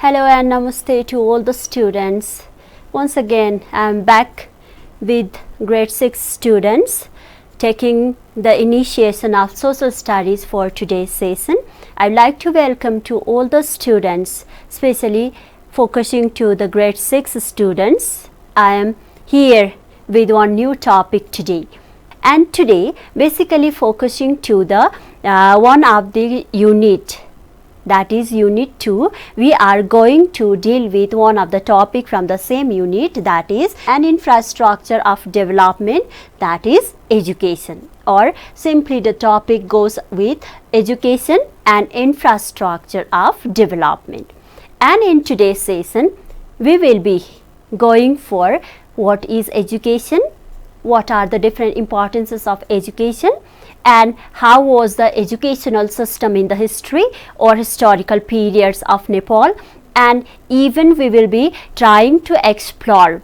Hello and namaste to all the students. Once again, I am back with grade 6 students taking the initiation of social studies for today's session. I would like to welcome to all the students, especially focusing to the grade 6 students. I am here with one new topic today. And today basically focusing to the one of the unit, that is unit 2. We are going to deal with one of the topic from the same unit, that is an infrastructure of development, that is education, or simply the topic goes with education and infrastructure of development. And in today's session we will be going for what is education, what are the different importances of education, and how was the educational system in the history or historical periods of Nepal, and even we will be trying to explore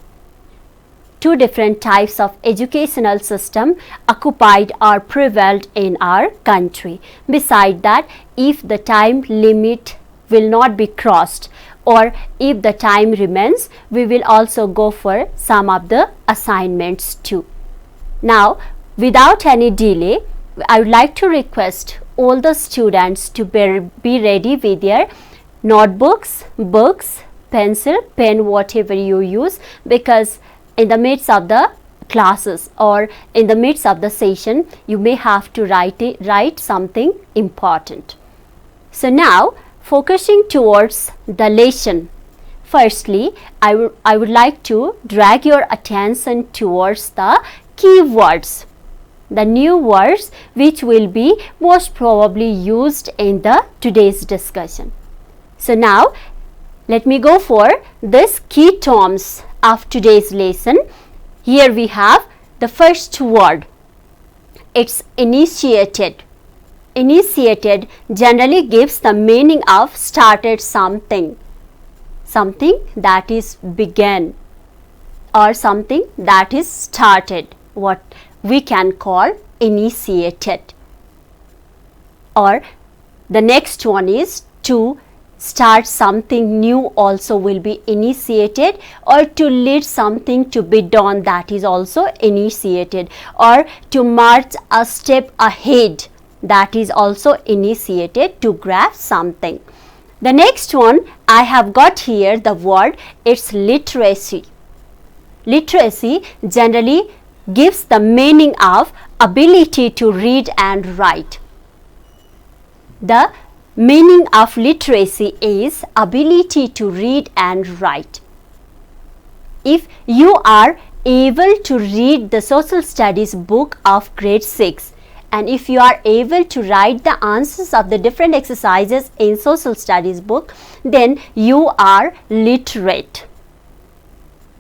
two different types of educational system occupied or prevailed in our country. Beside that, if the time limit will not be crossed or if the time remains, we will also go for some of the assignments too. Now, without any delay, I would like to request all the students to be ready with their notebooks, books, pencil, pen, whatever you use, because in the midst of the classes or in the midst of the session, you may have to write something important. So now, focusing towards the lesson, firstly, I would like to drag your attention towards the keywords, the new words which will be most probably used in the today's discussion. So now let me go for this key terms of today's lesson. Here we have the first word. It's initiated. Initiated generally gives the meaning of started something, something that is began, or something that is started, what we can call initiated. Or the next one is to start something new also will be initiated, or to lead something to be done, that is also initiated, or to march a step ahead, that is also initiated, to grasp something. The next one I have got here the word, it's literacy. Literacy generally gives the meaning of ability to read and write. The meaning of literacy is ability to read and write. If you are able to read the social studies book of grade 6, and if you are able to write the answers of the different exercises in social studies book, then you are literate.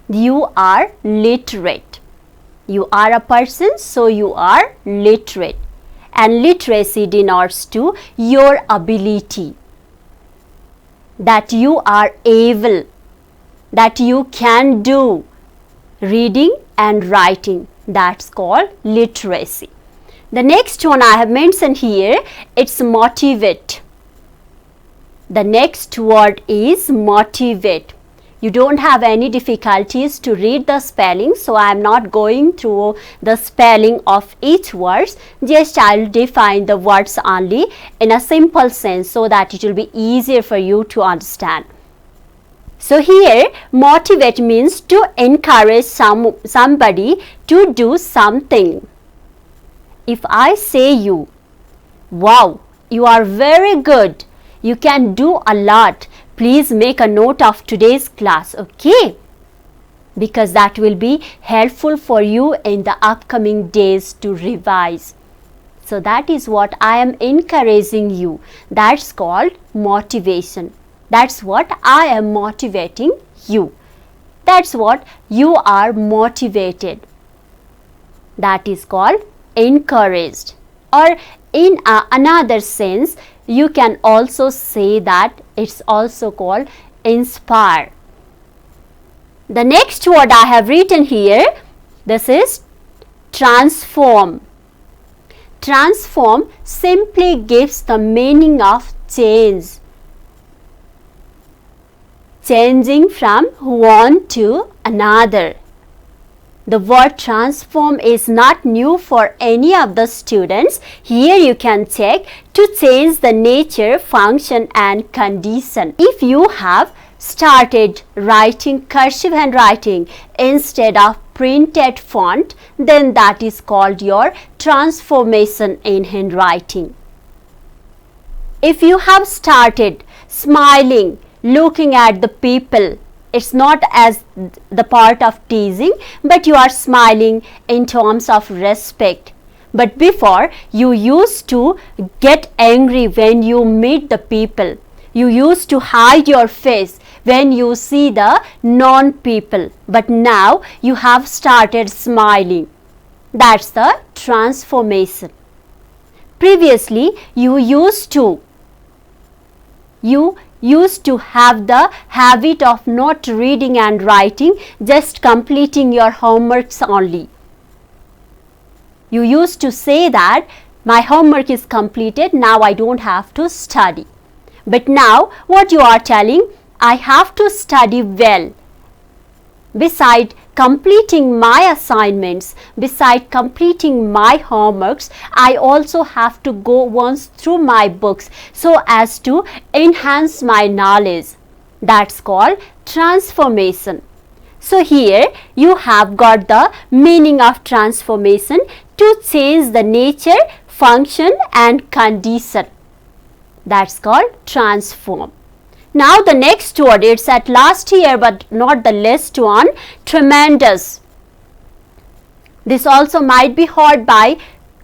You are literate. You are a person, so you are literate. And literacy denotes to your ability, that you are able, that you can do reading and writing. That's called literacy. The next one I have mentioned here, it's motivate. The next word is motivate. You don't have any difficulties to read the spelling, so I am not going through the spelling of each words. Just I will define the words only in a simple sense so that it will be easier for you to understand. So here motivate means to encourage somebody to do something. If I say you, wow, you are very good, you can do a lot, please make a note of today's class, okay? Because that will be helpful for you in the upcoming days to revise. So that is what I am encouraging you. That's called motivation. That's what I am motivating you. That's what you are motivated. That is called encouraged. Or in another sense, you can also say that it's also called inspire. The next word I have written here, this is transform. Transform simply gives the meaning of change. changing from one to another. The word transform is not new for any of the students. Here you can check to change the nature, function and condition. If you have started writing cursive handwriting instead of printed font, then that is called your transformation in handwriting. If you have started smiling, looking at the people, it's not as the part of teasing, but you are smiling in terms of respect. But before, you used to get angry when you meet the people. You used to hide your face when you see the non-people. But now you have started smiling. That's the transformation. Previously, you used to have the habit of not reading and writing, just completing your homeworks only. You used to say that my homework is completed, now I don't have to study. But now what you are telling, I have to study well. Beside completing my assignments, beside completing my homeworks, I also have to go once through my books so as to enhance my knowledge. That's called transformation. So here you have got the meaning of transformation, to change the nature, function and condition. That's called transform. Now the next word, it's at last here but not the least one, tremendous. This also might be heard by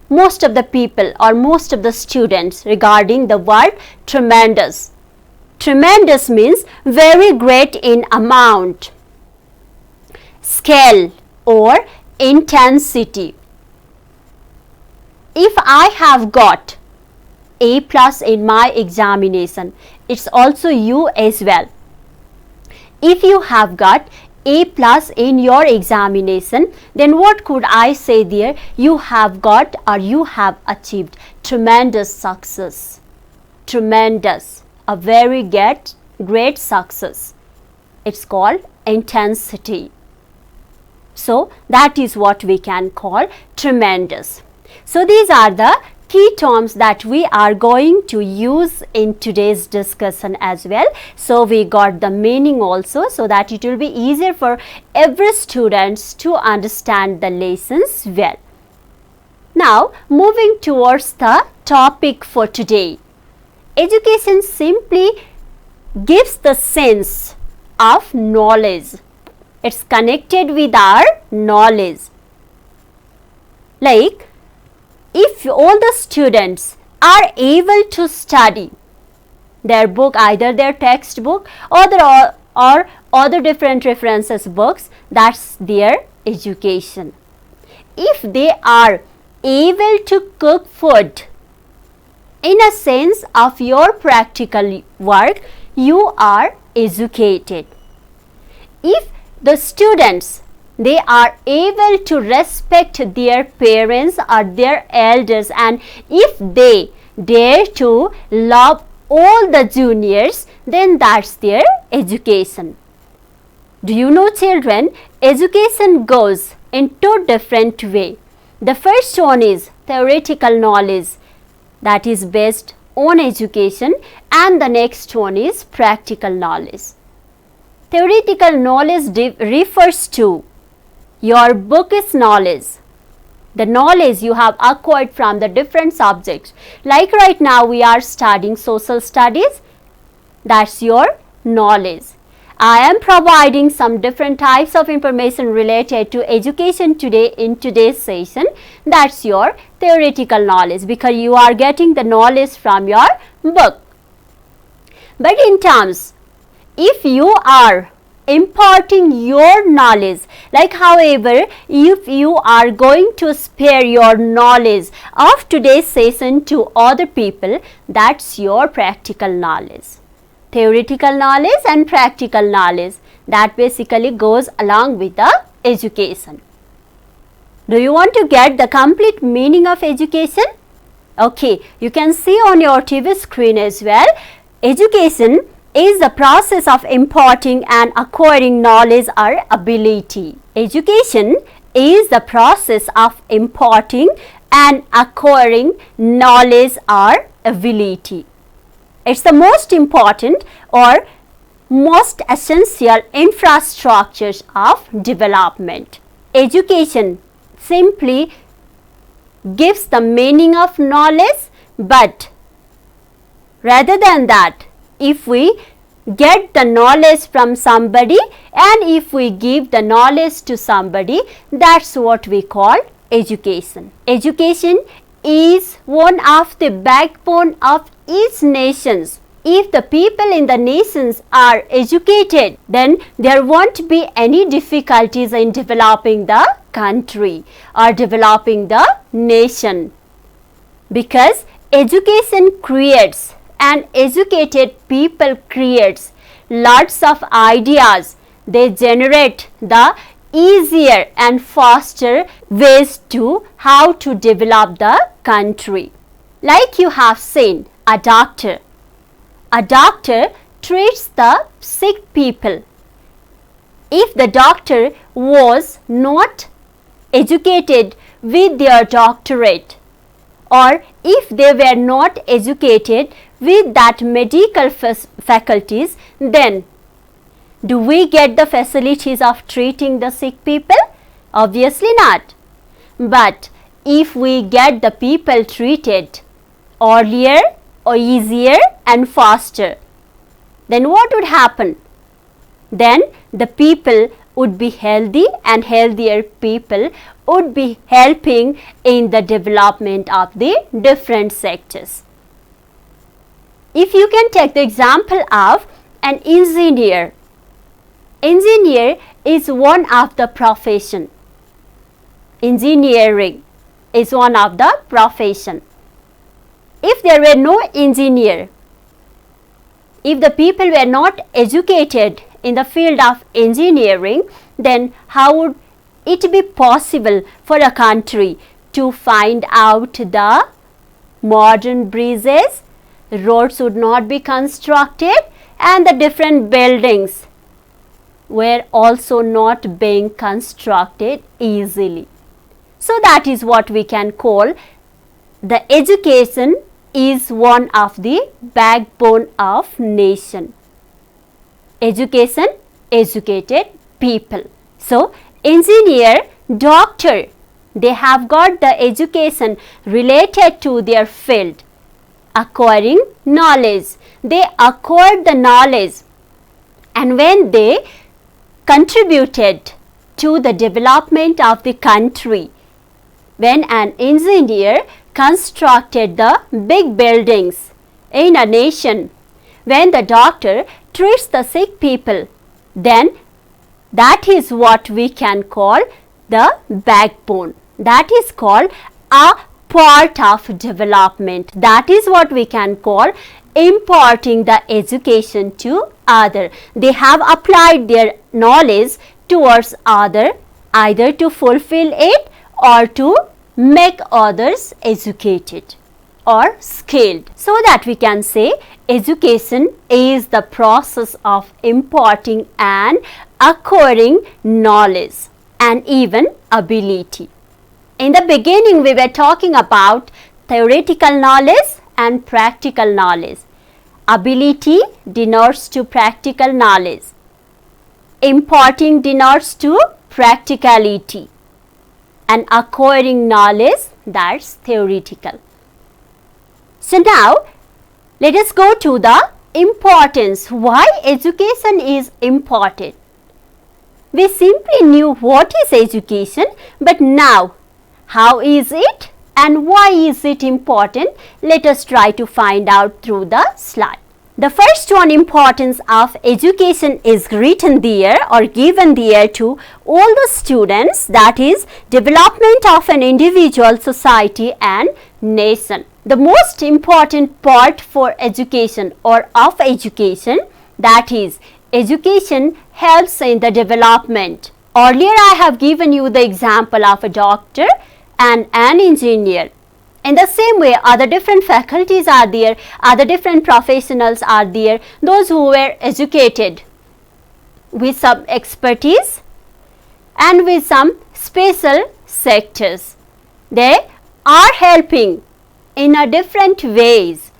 most of the people or most of the students regarding the word tremendous. Tremendous means very great in amount, scale or intensity. If I have got A+ in my examination, it's also you as well. If you have got A+ in your examination, then what could I say there? You have got or you have achieved tremendous success. Tremendous, a very great success. It's called intensity. So that is what we can call tremendous. So these are the key terms that we are going to use in today's discussion as well. So we got the meaning also, so that it will be easier for every student to understand the lessons well. Now moving towards the topic for today. Education simply gives the sense of knowledge. It's connected with our knowledge. Like, if all the students are able to study their book, either their textbook or other different references books, that's their education. If they are able to cook food, in a sense of your practical work, you are educated. If the students, they are able to respect their parents or their elders, and if they dare to love all the juniors, then that's their education. Do you know, children, education goes in two different ways. The first one is theoretical knowledge, that is based on education, and the next one is practical knowledge. Theoretical knowledge refers to your book's knowledge, the knowledge you have acquired from the different subjects. Like right now we are studying social studies, that's your knowledge. I am providing some different types of information related to education today in today's session. That's your theoretical knowledge, because you are getting the knowledge from your book. But in terms, if you are imparting your knowledge, like however, if you are going to spare your knowledge of today's session to other people, that's your practical knowledge. Theoretical knowledge and practical knowledge, that basically goes along with the education. Do you want to get the complete meaning of education? Okay, you can see on your TV screen as well. Education is the process of imparting and acquiring knowledge or ability. Education is the process of imparting and acquiring knowledge or ability. It's the most important or most essential infrastructures of development. Education simply gives the meaning of knowledge, but rather than that, if we get the knowledge from somebody and if we give the knowledge to somebody, that's what we call education. Education is one of the backbone of each nation. If the people in the nations are educated, then there won't be any difficulties in developing the country or developing the nation, because education creates and educated people creates lots of ideas. They generate the easier and faster ways to how to develop the country. Like you have seen, a doctor treats the sick people. If the doctor was not educated with their doctorate, or if they were not educated with that medical faculties, then do we get the facilities of treating the sick people? Obviously not. But if we get the people treated earlier or easier and faster, then what would happen? Then the people would be healthy, and healthier people would be helping in the development of the different sectors. If you can take the example of an engineer. Engineer is one of the profession. Engineering is one of the profession. If there were no engineer, if the people were not educated in the field of engineering, then how would it be possible for a country to find out the modern bridges? Roads would not be constructed, and the different buildings were also not being constructed easily. So that is what we can call the education is one of the backbone of nation. Education, educated people. So engineer, doctor, they have got the education related to their field. Acquiring knowledge, they acquired the knowledge, and when they contributed to the development of the country, when an engineer constructed the big buildings in a nation, when the doctor treats the sick people, then that is what we can call the backbone. That is called a part of development. That is what we can call imparting the education to other. They have applied their knowledge towards other, either to fulfill it or to make others educated or skilled. So that we can say education is the process of imparting and acquiring knowledge and even ability. In the beginning, we were talking about theoretical knowledge and practical knowledge. Ability denotes to practical knowledge. Imparting denotes to practicality. And acquiring knowledge, that's theoretical. So now, let us go to the importance. Why education is important? We simply knew what is education, but now, how is it and why is it important? Let us try to find out through the slide. The first one, importance of education, is written there or given there to all the students, that is development of an individual, society and nation. The most important part for education or of education, that is education helps in the development. Earlier I have given you the example of a doctor and an engineer. In the same way, other different faculties are there, other different professionals are there, those who were educated with some expertise and with some special sectors. They are helping in a different ways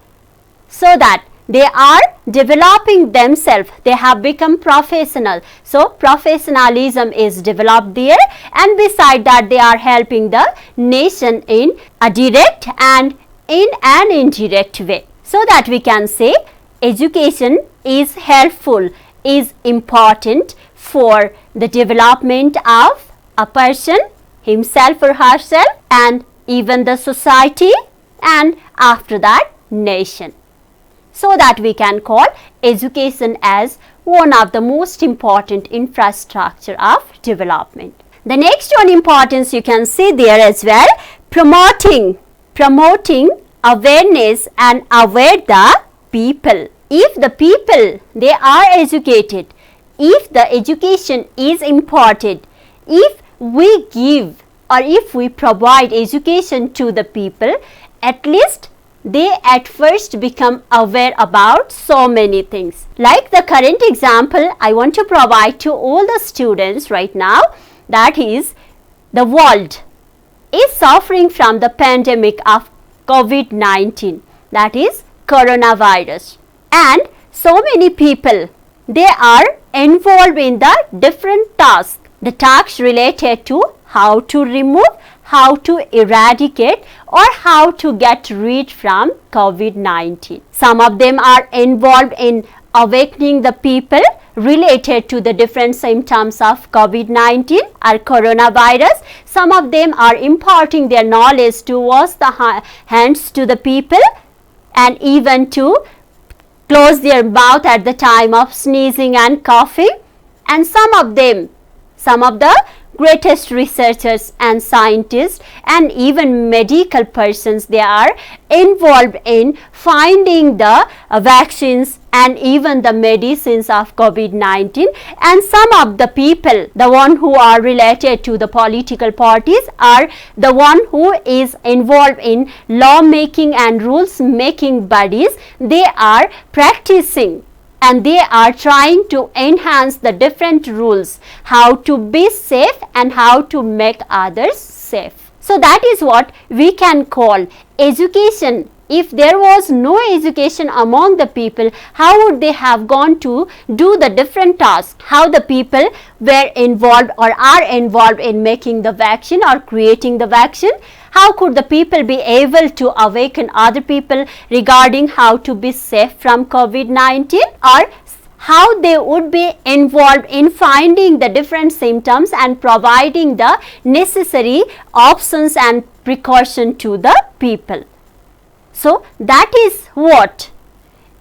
so that they are developing themselves. They have become professional. So, professionalism is developed there, and beside that they are helping the nation in a direct and in an indirect way. So that we can say education is helpful, is important for the development of a person, himself or herself, and even the society, and after that nation. So that we can call education as one of the most important infrastructure of development. The next one importance you can see there as well, promoting awareness and aware the people. If the people, they are educated, if the education is imparted, if we give or if we provide education to the people, at least they at first become aware about so many things. Like the current example I want to provide to all the students right now, that is, the world is suffering from the pandemic of COVID-19, that is coronavirus, and so many people, they are involved in the different tasks, the tasks related to how to remove, how to eradicate, or how to get rid from COVID-19. Some of them are involved in awakening the people related to the different symptoms of COVID-19 or coronavirus. Some of them are imparting their knowledge to wash the hands to the people and even to close their mouth at the time of sneezing and coughing. And some of the greatest researchers and scientists and even medical persons, they are involved in finding the vaccines and even the medicines of COVID-19. And some of the people, the one who are related to the political parties, are the one who is involved in law making and rules making bodies. They are practicing and they are trying to enhance the different rules, how to be safe and how to make others safe. So that is what we can call education. If there was no education among the people, how would they have gone to do the different tasks? How the people were involved or are involved in making the vaccine or creating the vaccine? How could the people be able to awaken other people regarding how to be safe from COVID-19, or how they would be involved in finding the different symptoms and providing the necessary options and precaution to the people. So that is what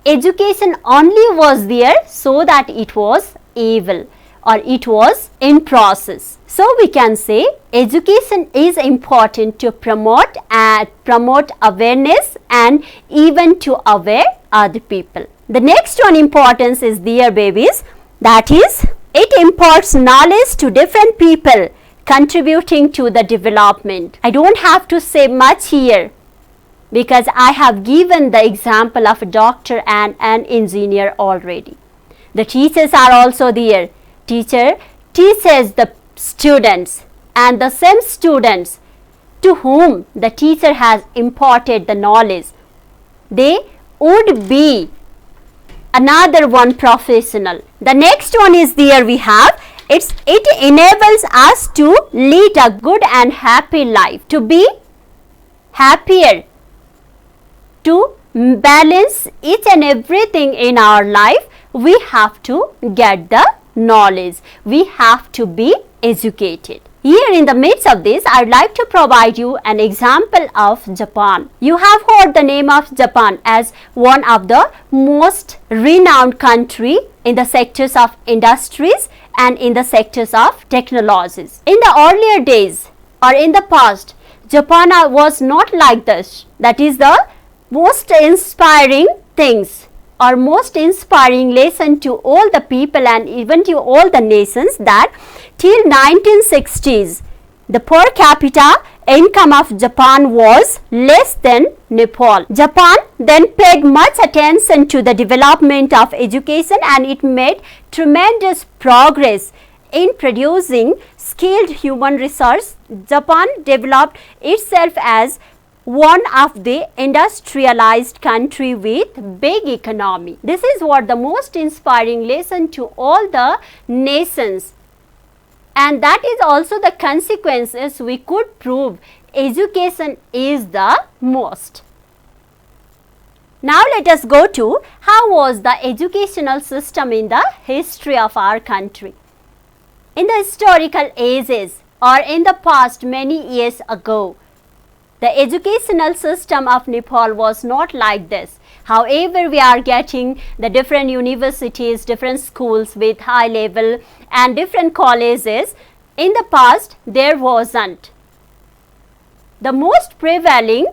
education only was there so that it was able or it was in process. So we can say education is important to promote awareness and even to aware other people. The next one importance is there, babies, that is, it imparts knowledge to different people contributing to the development. I don't have to say much here because I have given the example of a doctor and an engineer already. The teachers are also there. Teacher teaches the students, and the same students to whom the teacher has imparted the knowledge, they would be another one professional. The next one is there we have, it enables us to lead a good and happy life, to be happier, to balance each and everything in our life. We have to get the knowledge, we have to be educated. Here in the midst of this, I would like to provide you an example of Japan. You have heard the name of Japan as one of the most renowned country in the sectors of industries and in the sectors of technologies. In the earlier days or in the past, Japan was not like this. That is the most inspiring things or most inspiring lesson to all the people and even to all the nations, that till 1960s the per capita income of Japan was less than Nepal. Japan then paid much attention to the development of education, and it made tremendous progress in producing skilled human resource. Japan developed itself as one of the industrialized country with big economy. This is what the most inspiring lesson to all the nations, and that is also the consequences we could prove education is the most. Now let us go to how was the educational system in the history of our country. In the historical ages or in the past many years ago, the educational system of Nepal was not like this. However, we are getting the different universities, different schools with high level and different colleges. In the past, there wasn't. The most prevailing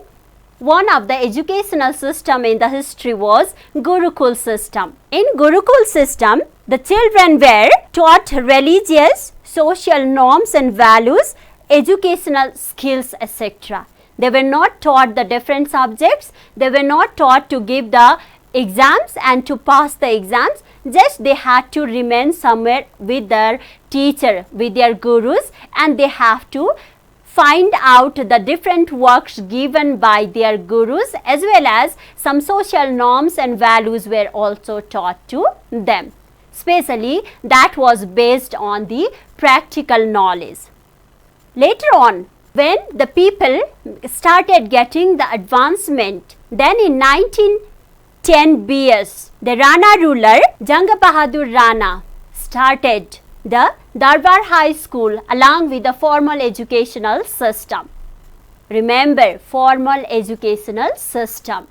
one of the educational system in the history was Gurukul System. In Gurukul System, the children were taught religious, social norms and values, educational skills, etc. They were not taught the different subjects. They were not taught to give the exams and to pass the exams. Just they had to remain somewhere with their teacher, with their gurus, and they have to find out the different works given by their gurus, as well as some social norms and values were also taught to them. Especially that was based on the practical knowledge. Later on, when the people started getting the advancement, then in 1910 BS, the Rana ruler Janga Bahadur Rana started the Darbar High School along with the formal educational system. Remember, formal educational system.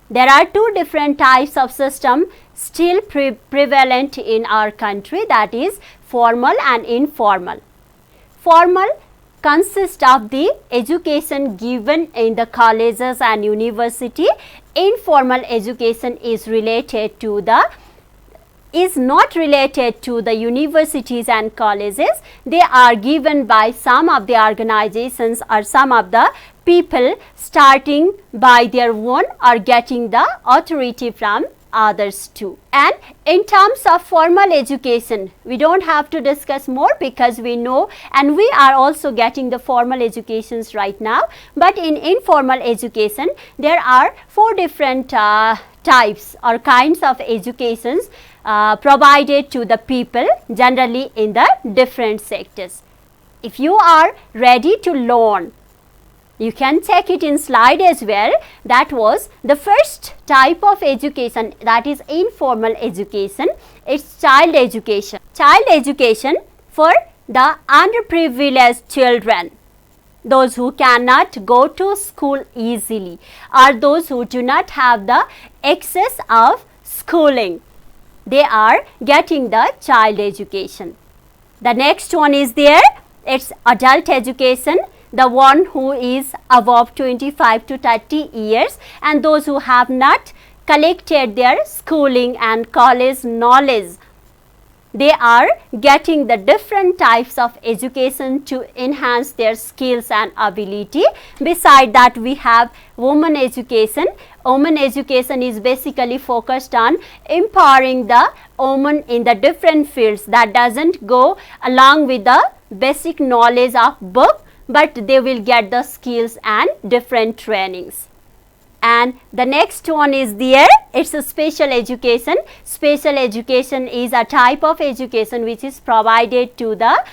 There are two different types of system still prevalent in our country, that is formal and informal. Formal consists of the education given in the colleges and university. Informal education is not related to the universities and colleges. They are given by some of the organizations or some of the people starting by their own or getting the authority from others too. And in terms of formal education, we don't have to discuss more because we know, and we are also getting the formal educations right now. But in informal education, there are 4 different types or kinds of educations provided to the people generally in the different sectors. If you are ready to learn, you can check it in slide as well. That was the first type of education, that is informal education. It's child education. Child education for the underprivileged children, those who cannot go to school easily or those who do not have the access of schooling. They are getting the child education. The next one is there, it's adult education, the one who is above 25 to 30 years and those who have not collected their schooling and college knowledge. They are getting the different types of education to enhance their skills and ability. Beside that, we have women education. Women education is basically focused on empowering the women in the different fields that doesn't go along with the basic knowledge of book, but they will get the skills and different trainings. And the next one is there, it's a special education. Special education is a type of education which is provided to the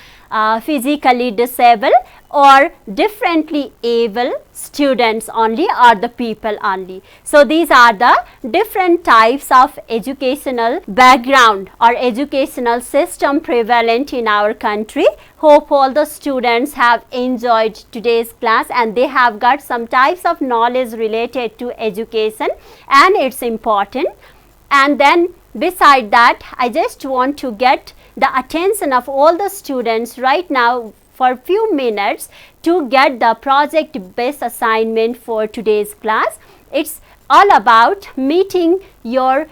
physically disabled or differently able students only or the people only. So these are the different types of educational background or educational system prevalent in our country. Hope all the students have enjoyed today's class and they have got some types of knowledge related to education and it's important. And then beside that, I just want to get the attention of all the students right now for few minutes to get the project based assignment for today's class. It's all about meeting your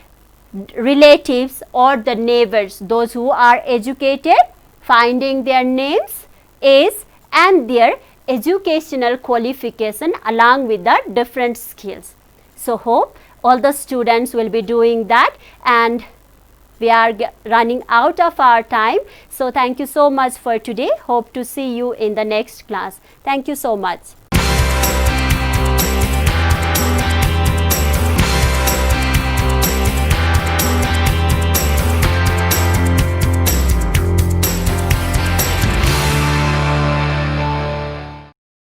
relatives or the neighbors, those who are educated, finding their names, age and their educational qualification along with the different skills. So, hope all the students will be doing that, and we are running out of our time. So, thank you so much for today. Hope to see you in the next class. Thank you so much.